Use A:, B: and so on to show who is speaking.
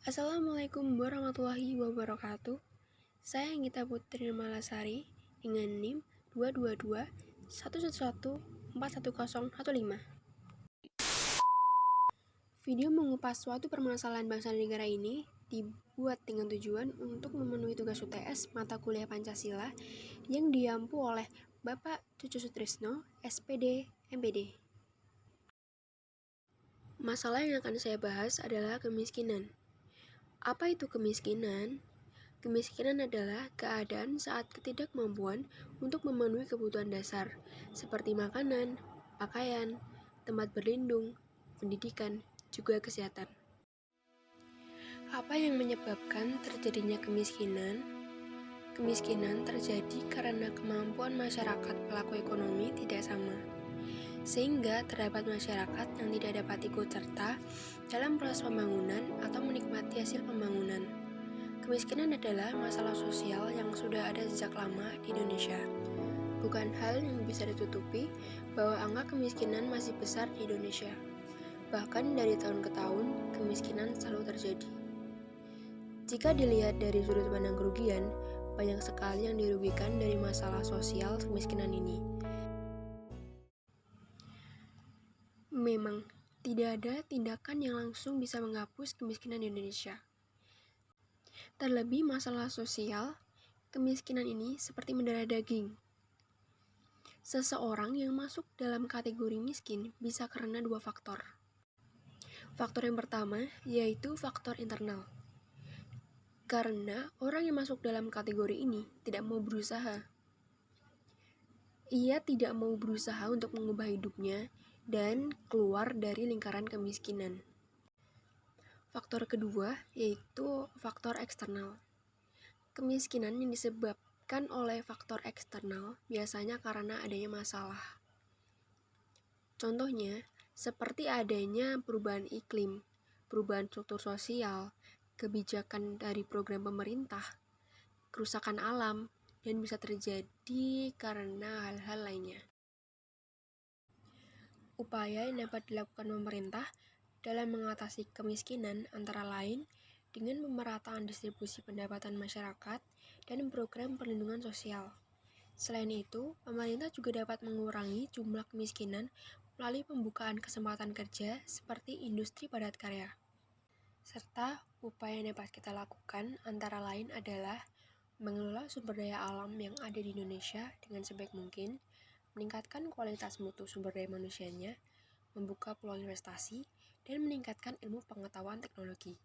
A: Assalamualaikum warahmatullahi wabarakatuh. Saya Gita Putri Malasari dengan NIM 22211141015. Video mengupas suatu permasalahan bangsa dan negara ini dibuat dengan tujuan untuk memenuhi tugas UTS mata kuliah Pancasila yang diampu oleh Bapak Cucu Sutrisno, SPD, MPD. Masalah yang akan saya bahas adalah kemiskinan. Apa itu kemiskinan? Kemiskinan adalah keadaan saat ketidakmampuan untuk memenuhi kebutuhan dasar, seperti makanan, pakaian, tempat berlindung, pendidikan, juga kesehatan. Apa yang menyebabkan terjadinya kemiskinan? Kemiskinan terjadi karena kemampuan masyarakat pelaku ekonomi tidak sama, sehingga terdapat masyarakat yang tidak dapat ikut serta dalam proses pembangunan atau menikmati hasil pembangunan. Kemiskinan adalah masalah sosial yang sudah ada sejak lama di Indonesia. Bukan hal yang bisa ditutupi bahwa angka kemiskinan masih besar di Indonesia. Bahkan dari tahun ke tahun, kemiskinan selalu terjadi. Jika dilihat dari sudut pandang kerugian, banyak sekali yang dirugikan dari masalah sosial kemiskinan ini. Memang, tidak ada tindakan yang langsung bisa menghapus kemiskinan di Indonesia. Terlebih masalah sosial, kemiskinan ini seperti mendarah daging. Seseorang yang masuk dalam kategori miskin bisa karena dua faktor. Faktor yang pertama yaitu faktor internal. Karena orang yang masuk dalam kategori ini tidak mau berusaha. Ia tidak mau berusaha untuk mengubah hidupnya dan keluar dari lingkaran kemiskinan. Faktor kedua yaitu faktor eksternal. Kemiskinan yang disebabkan oleh faktor eksternal biasanya karena adanya masalah. Contohnya, seperti adanya perubahan iklim, perubahan struktur sosial, kebijakan dari program pemerintah, kerusakan alam, dan bisa terjadi karena hal-hal lainnya. Upaya yang dapat dilakukan pemerintah dalam mengatasi kemiskinan antara lain dengan pemerataan distribusi pendapatan masyarakat dan program perlindungan sosial. Selain itu, pemerintah juga dapat mengurangi jumlah kemiskinan melalui pembukaan kesempatan kerja seperti industri padat karya. Serta upaya yang dapat kita lakukan antara lain adalah mengelola sumber daya alam yang ada di Indonesia dengan sebaik mungkin, meningkatkan kualitas mutu sumber daya manusianya, membuka peluang investasi, dan meningkatkan ilmu pengetahuan teknologi.